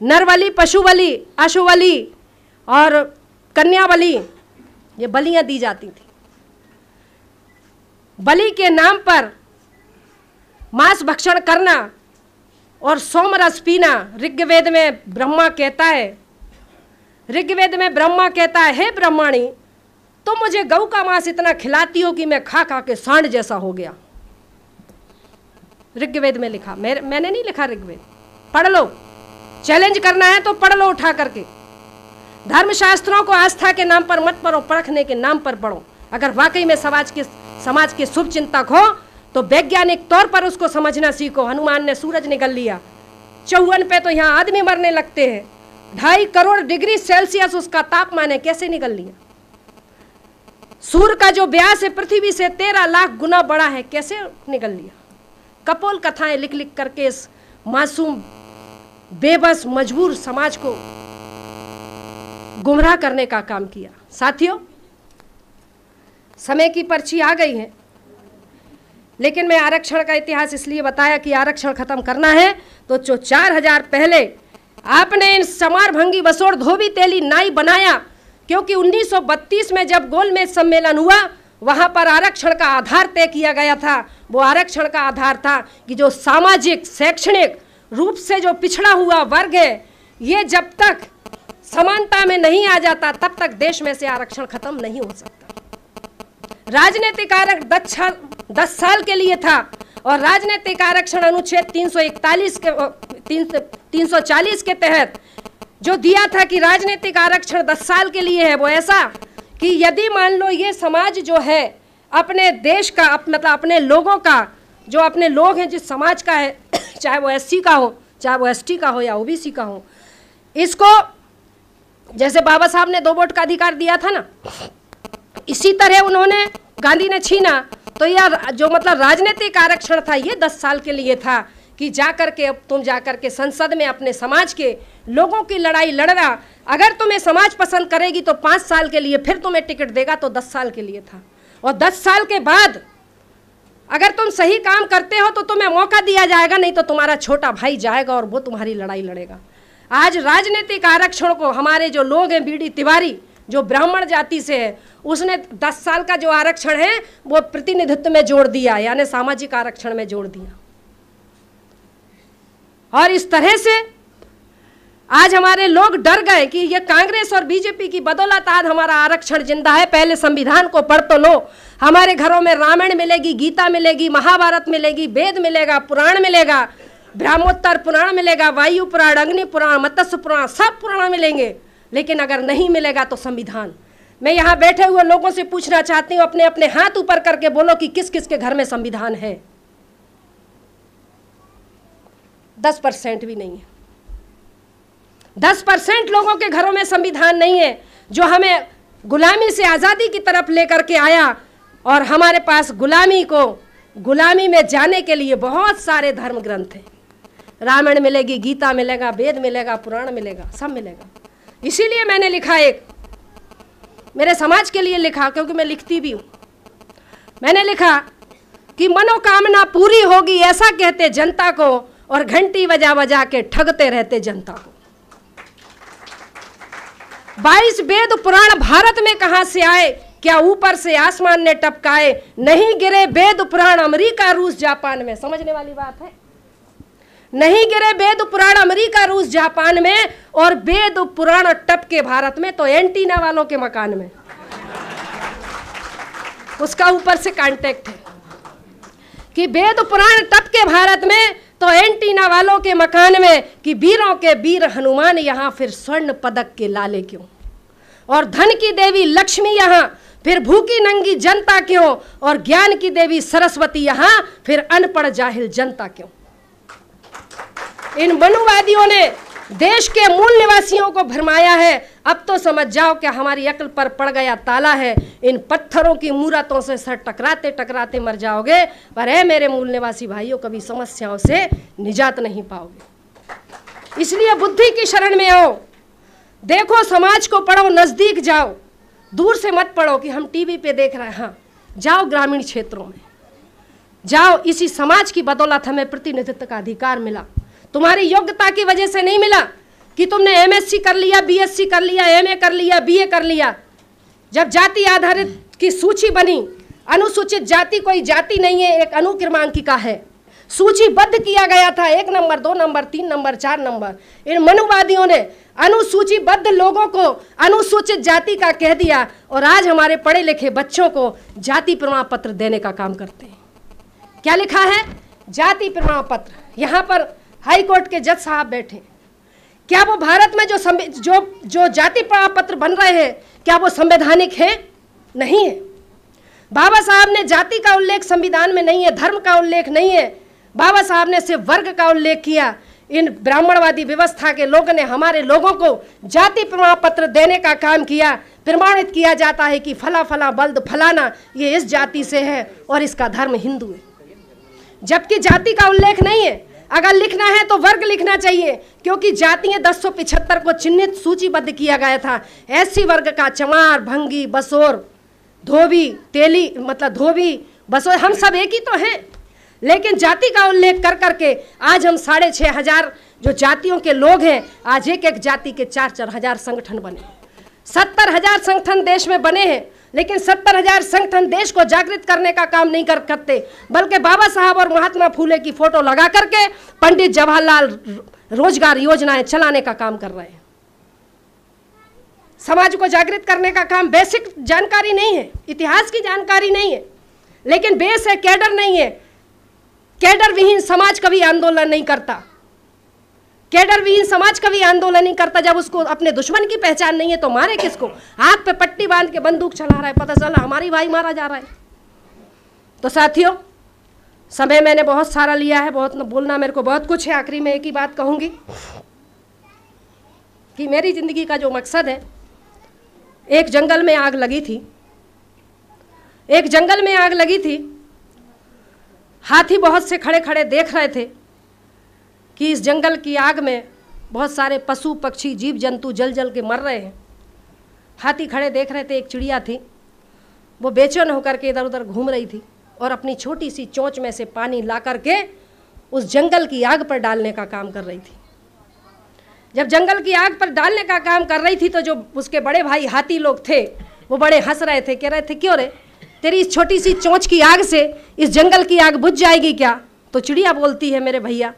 नर बलि, पशु बलि, अश्व बलि और कन्या बलि, ये बलियां दी जाती थी। बलि के नाम पर मांस भक्षण करना और सोमरस पीना, ऋग्वेद में ब्रह्मा कहता है, ऋग्वेद में ब्रह्मा कहता है, हे ब्रह्माणी, तुम मुझे गौ का मांस इतना खिलाती हो कि मैं खा खा के सांड जैसा हो गया। ऋग्वेद में लिखा, मैंने नहीं लिखा, ऋग्वेद पढ़ लो। चैलेंज करना है तो पढ़ लो उठा करके। धर्मशास्त्रों को आस्था के नाम पर मत पढ़ो, परखने के नाम पर पढ़ो। अगर वाकई में समाज के शुभ चिंतक हो तो वैज्ञानिक तौर पर उसको समझना सीखो। हनुमान ने सूरज निगल लिया, 54 पे तो यहाँ आदमी मरने लगते हैं, 2.5 करोड़ डिग्री सेल्सियस उसका तापमान है, कैसे निगल लिया? सूर्य का जो व्यास है पृथ्वी से 13 लाख गुना बड़ा है, कैसे निगल लिया? कपोल कथाएं लिख लिख करके इस मासूम बेबस मजबूर समाज को गुमराह करने का काम किया। साथियों, समय की पर्ची आ गई है, लेकिन मैं आरक्षण का इतिहास इसलिए बताया कि आरक्षण खत्म करना है तो जो 4000 पहले आपने इन समार भंगी बसोड़ धोबी तेली नाई बनाया, क्योंकि 1932 में जब गोलमेज सम्मेलन हुआ वहां पर आरक्षण का आधार तय किया गया था। वो आरक्षण का आधार था कि जो सामाजिक शैक्षणिक रूप से जो पिछड़ा हुआ वर्ग है, ये जब तक समानता में नहीं आ जाता तब तक देश में से आरक्षण खत्म नहीं हो सकता। राजनीतिक आरक्षण 10 साल के लिए था और राजनीतिक आरक्षण अनुच्छेद 340 के तहत जो दिया था कि राजनीतिक आरक्षण 10 साल के लिए है, वो ऐसा कि यदि मान लो ये समाज जो है अपने देश का मतलब अपने लोगों का, जो अपने लोग हैं जिस समाज का है, चाहे वो SC का हो, चाहे वो ST का हो या OBC का हो, इसको जैसे बाबा साहब ने 2 वोट का अधिकार दिया था ना, इसी तरह उन्होंने, गांधी ने छीना। तो यह जो मतलब राजनीतिक आरक्षण था ये 10 साल के लिए था कि जाकर के अब तुम जाकर के संसद में अपने समाज के लोगों की लड़ाई लड़ना। अगर तुम्हें समाज पसंद करेगी तो 5 साल के लिए, फिर तुम्हें टिकट देगा, तो 10 साल के लिए था। और 10 साल के बाद अगर तुम सही काम करते हो तो तुम्हें मौका दिया जाएगा, नहीं तो तुम्हारा छोटा भाई जाएगा और वो तुम्हारी लड़ाई लड़ेगा। आज राजनीतिक आरक्षण को हमारे जो लोग हैं, BD तिवारी जो ब्राह्मण जाति से है, उसने 10 साल का जो आरक्षण है वो प्रतिनिधित्व में जोड़ दिया, यानी सामाजिक आरक्षण में जोड़ दिया। और इस तरह से आज हमारे लोग डर गए कि ये कांग्रेस और बीजेपी की बदौलत आज हमारा आरक्षण जिंदा है। पहले संविधान को पढ़ तो लो। हमारे घरों में रामायण मिलेगी, गीता मिलेगी, महाभारत मिलेगी, वेद मिलेगा, पुराण मिलेगा, ब्रह्मोत्तर पुराण मिलेगा, वायु पुराण, अग्नि पुराण, मत्स्य पुराण, सब पुराण मिलेंगे। लेकिन अगर नहीं मिलेगा तो संविधान। मैं यहाँ बैठे हुए लोगों से पूछना चाहती हूँ, अपने अपने हाथ ऊपर करके बोलो कि किस किस के घर में संविधान है। 10% भी नहीं है। 10% लोगों के घरों में संविधान नहीं है, जो हमें गुलामी से आज़ादी की तरफ लेकर के आया। और हमारे पास गुलामी में जाने के लिए बहुत सारे धर्म ग्रंथ हैं। रामायण मिलेगी, गीता मिलेगा, वेद मिलेगा, पुराण मिलेगा, सब मिलेगा। इसीलिए मैंने लिखा, एक मेरे समाज के लिए लिखा, क्योंकि मैं लिखती भी हूँ। मैंने लिखा कि मनोकामना पूरी होगी ऐसा कहते जनता को, और घंटी बजा बजा के ठगते रहते जनता को। 22 वेद पुराण भारत में कहां से आए, क्या ऊपर से आसमान ने टपकाए। नहीं गिरे वेद पुराण अमेरिका रूस जापान में। समझने वाली बात है। नहीं गिरे वेद पुराण अमेरिका रूस जापान में, और वेद पुराण टपके भारत में, तो एंटीना वालों के मकान में। उसका ऊपर से कांटेक्ट है कि वेद पुराण टपके भारत में, तो एंटीना वालों के मकान में, कि वीरों के वीर हनुमान यहाँ, फिर स्वर्ण पदक के लाले क्यों। और धन की देवी लक्ष्मी यहाँ, फिर भूखी नंगी जनता क्यों। और ज्ञान की देवी सरस्वती यहाँ, फिर अनपढ़ जाहिल जनता क्यों। इन मनुवादियों ने देश के मूल निवासियों को भरमाया है। अब तो समझ जाओ कि हमारी अक्ल पर पड़ गया ताला है। इन पत्थरों की मूर्तों से सर टकराते टकराते मर जाओगे, पर है मेरे मूल निवासी भाइयों, कभी समस्याओं से निजात नहीं पाओगे। इसलिए बुद्धि की शरण में आओ, देखो समाज को पढ़ो, नजदीक जाओ, दूर से मत पढ़ो कि हम टीवी पे देख रहे हैं। हाँ, जाओ ग्रामीण क्षेत्रों में जाओ। इसी समाज की बदौलत हमें प्रतिनिधित्व का अधिकार मिला। तुम्हारी योग्यता की वजह से नहीं मिला कि तुमने MSc कर लिया, BSc कर लिया, MA कर लिया, BA कर लिया। जब जाति आधारित की सूची बनी, अनुसूचित जाति कोई जाति नहीं है, एक अनुक्रमांकिका है। सूचीबद्ध किया गया था 1 नंबर, 2 नंबर, 3 नंबर, 4 नंबर। इन मनुवादियों ने अनुसूचीबद्ध लोगों को अनुसूचित जाति का कह दिया, और आज हमारे पढ़े लिखे बच्चों को जाति प्रमाण पत्र देने का काम करते हैं। क्या लिखा है? जाति प्रमाण पत्र। यहाँ पर हाई कोर्ट के जज साहब बैठे। क्या वो भारत में जो जाति प्रमाण पत्र बन रहे हैं, क्या वो संवैधानिक है? नहीं है। बाबा साहब ने जाति का उल्लेख संविधान में नहीं है, धर्म का उल्लेख नहीं है। बाबा साहब ने सिर्फ वर्ग का उल्लेख किया। इन ब्राह्मणवादी व्यवस्था के लोगों ने हमारे लोगों को जाति प्रमाण पत्र देने का काम किया। प्रमाणित किया जाता है कि फला फला बल्द फलाना ये इस जाति से है और इसका धर्म हिंदू है, जबकि जाति का उल्लेख नहीं है। अगर लिखना है तो वर्ग लिखना चाहिए, क्योंकि जातियां 1075 को चिन्हित सूचीबद्ध किया गया था। ऐसी वर्ग का चमार, भंगी, बसोर, धोबी, तेली, मतलब धोबी, बसोर, हम सब एक ही तो हैं। लेकिन जाति का उल्लेख कर करके आज हम 6500 जो जातियों के लोग हैं, आज एक एक जाति के 4-4 हजार संगठन बने। 70,000 संगठन देश में बने हैं, लेकिन 70,000 संगठन देश को जागृत करने का काम नहीं करते, बल्कि बाबा साहब और महात्मा फूले की फोटो लगा करके पंडित जवाहरलाल रोजगार योजनाएं चलाने का काम कर रहे हैं। समाज को जागृत करने का काम, बेसिक जानकारी नहीं है, इतिहास की जानकारी नहीं है, लेकिन बेस है, कैडर नहीं है। कैडर विहीन समाज कभी आंदोलन नहीं करता, कैडर विहीन समाज कभी आंदोलन नहीं करता। जब उसको अपने दुश्मन की पहचान नहीं है तो मारे किसको? हाथ पे पट्टी बांध के बंदूक चला रहा है, पता चला हमारी भाई मारा जा रहा है। तो साथियों, समय मैंने बहुत सारा लिया है, बहुत बोलना मेरे को बहुत कुछ है। आखिरी में एक ही बात कहूँगी कि मेरी ज़िंदगी का जो मकसद है, एक जंगल में आग लगी थी, एक जंगल में आग लगी थी। हाथी बहुत से खड़े खड़े देख रहे थे कि इस जंगल की आग में बहुत सारे पशु पक्षी जीव जंतु जल जल के मर रहे हैं। हाथी खड़े देख रहे थे। एक चिड़िया थी, वो बेचैन होकर के इधर उधर घूम रही थी और अपनी छोटी सी चोंच में से पानी ला करके उस जंगल की आग पर डालने का काम कर रही थी। जब जंगल की आग पर डालने का काम कर रही थी तो जो उसके बड़े भाई हाथी लोग थे वो बड़े हंस रहे थे, कह रहे थे क्यों रे, तेरी इस छोटी सी चोंच की आग से इस जंगल की आग बुझ जाएगी क्या? तो चिड़िया बोलती है, मेरे भैया,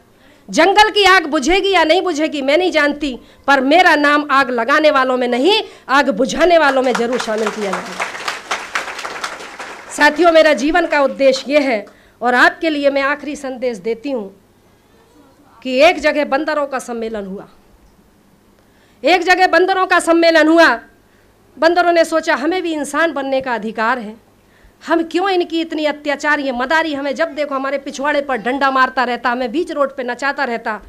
जंगल की आग बुझेगी या नहीं बुझेगी मैं नहीं जानती, पर मेरा नाम आग लगाने वालों में नहीं, आग बुझाने वालों में जरूर शामिल किया जाएगा। साथियों, मेरा जीवन का उद्देश्य ये है और आपके लिए मैं आखिरी संदेश देती हूँ कि एक जगह बंदरों का सम्मेलन हुआ, एक जगह बंदरों का सम्मेलन हुआ। बंदरों ने सोचा हमें भी इंसान बनने का अधिकार है, हम क्यों इनकी इतनी अत्याचार, ये मदारी हमें जब देखो हमारे पिछवाड़े पर डंडा मारता रहता, हमें बीच रोड पे नचाता रहता।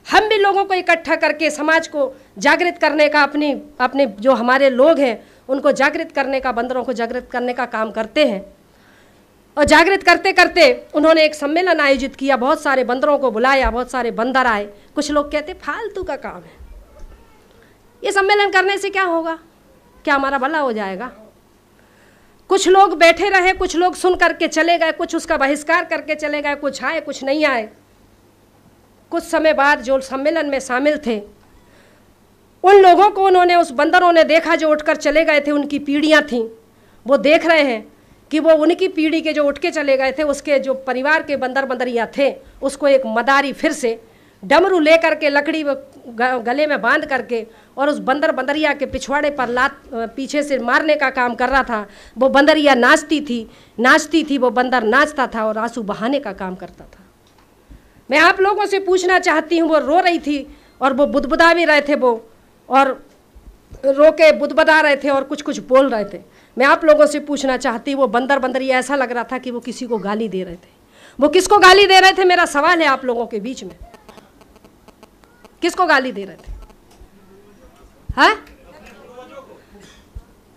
हम भी लोगों को इकट्ठा करके समाज को जागृत करने का, अपने जो हमारे लोग हैं उनको जागृत करने का, बंदरों को जागृत करने का काम करते हैं। और जागृत करते करते उन्होंने एक सम्मेलन आयोजित किया, बहुत सारे बंदरों को बुलाया, बहुत सारे बंदर आए। कुछ लोग कहते फालतू का काम है, ये सम्मेलन करने से क्या होगा, क्या हमारा भला हो जाएगा? कुछ लोग बैठे रहे, कुछ लोग सुन करके चले गए, कुछ उसका बहिष्कार करके चले गए, कुछ आए कुछ नहीं आए। कुछ समय बाद जो सम्मेलन में शामिल थे उन लोगों को उन्होंने, उस बंदरों ने देखा जो उठकर चले गए थे, उनकी पीढ़ियां थीं, वो देख रहे हैं कि वो उनकी पीढ़ी के जो उठ के चले गए थे उसके जो परिवार के बंदर बंदरिया थे उसको एक मदारी फिर से डमरू ले करके, लकड़ी गले में बांध करके और उस बंदर बंदरिया के पिछवाड़े पर लात पीछे से मारने का काम कर रहा था। वो बंदरिया नाचती थी, वो बंदर नाचता था और आंसू बहाने का काम करता था। मैं आप लोगों से पूछना चाहती हूँ, वो रो रही थी और वो बुदबुदा भी रहे थे, वो और रो के बुदबुदा रहे थे और कुछ कुछ बोल रहे थे। मैं आप लोगों से पूछना चाहती हूँ, वो बंदर बंदरिया ऐसा लग रहा था कि वो किसी को गाली दे रहे थे। वो किसको गाली दे रहे थे? मेरा सवाल है आप लोगों के बीच में, किसको गाली दे रहे थे? हाँ,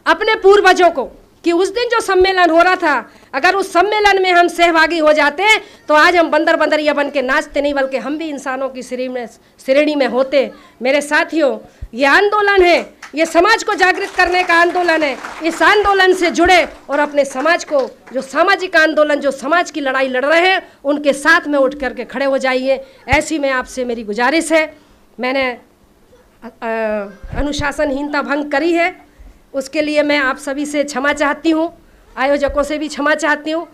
अपने पूर्वजों को। कि उस दिन जो सम्मेलन हो रहा था, अगर उस सम्मेलन में हम सहभागी हो जाते तो आज हम बंदर बंदरिया बन के नाचते नहीं, बल्कि हम भी इंसानों की श्रेणी में होते। मेरे साथियों, ये आंदोलन है, ये समाज को जागृत करने का आंदोलन है। इस आंदोलन से जुड़े और अपने समाज को, जो सामाजिक आंदोलन, जो समाज की लड़ाई लड़ रहे हैं, उनके साथ में उठ करके खड़े हो जाइए। ऐसी में आपसे मेरी गुजारिश है। मैंने अनुशासनहीनता भंग करी है, उसके लिए मैं आप सभी से क्षमा चाहती हूँ, आयोजकों से भी क्षमा चाहती हूँ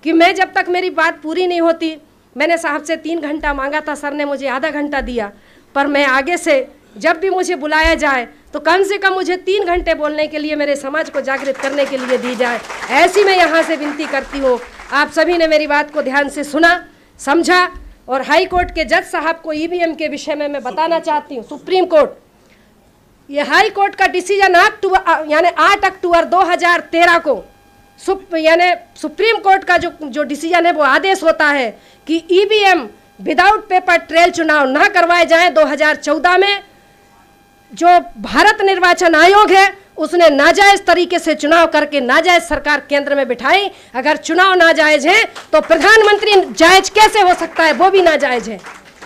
कि मैं जब तक मेरी बात पूरी नहीं होती, मैंने साहब से 3 घंटा मांगा था, सर ने मुझे आधा घंटा दिया, पर मैं आगे से जब भी मुझे बुलाया जाए तो कम से कम मुझे 3 घंटे बोलने के लिए, मेरे समाज को जागृत करने के लिए दी जाए। ऐसी मैं यहाँ से विनती करती हूँ। आप सभी ने मेरी बात को ध्यान से सुना, समझा। और हाई कोर्ट के जज साहब को ईवीएम के विषय में मैं बताना चाहती हूँ। सुप्रीम कोर्ट, ये हाई कोर्ट का डिसीजन 8 अक्टूबर 2013 को यानी सुप्रीम कोर्ट का जो डिसीजन है, वो आदेश होता है कि ईवीएम विदाउट पेपर ट्रेल चुनाव ना करवाए जाएं। 2014 में जो भारत निर्वाचन आयोग है उसने नाजायज तरीके से चुनाव करके नाजायज सरकार केंद्र में बिठाई। अगर चुनाव नाजायज है तो प्रधानमंत्री जायज कैसे हो सकता है? वो भी नाजायज है।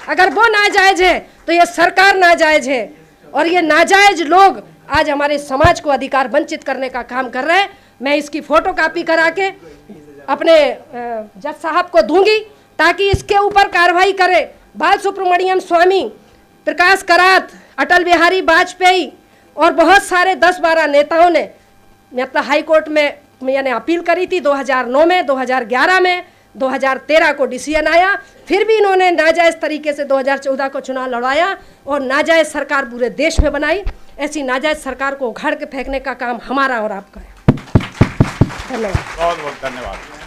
अगर वो नाजायज है तो ये सरकार नाजायज है। और ये नाजायज लोग आज हमारे समाज को अधिकार वंचित करने का काम कर रहे हैं। मैं इसकी फोटो कॉपी करा के अपने जज साहब को दूंगी ताकि इसके ऊपर कार्रवाई करे। बाल सुब्रमण्यम स्वामी, प्रकाश करात, अटल बिहारी वाजपेयी और बहुत सारे 10-12 नेताओं ने मतलब हाई कोर्ट में यानी अपील करी थी 2009 में, 2011 में, 2013 को डिसीजन आया, फिर भी इन्होंने नाजायज़ तरीके से 2014 को चुनाव लड़वाया और नाजायज़ सरकार पूरे देश में बनाई। ऐसी नाजायज़ सरकार को उखाड़ के फेंकने का काम हमारा और आपका है। धन्यवाद। बहुत बहुत धन्यवाद।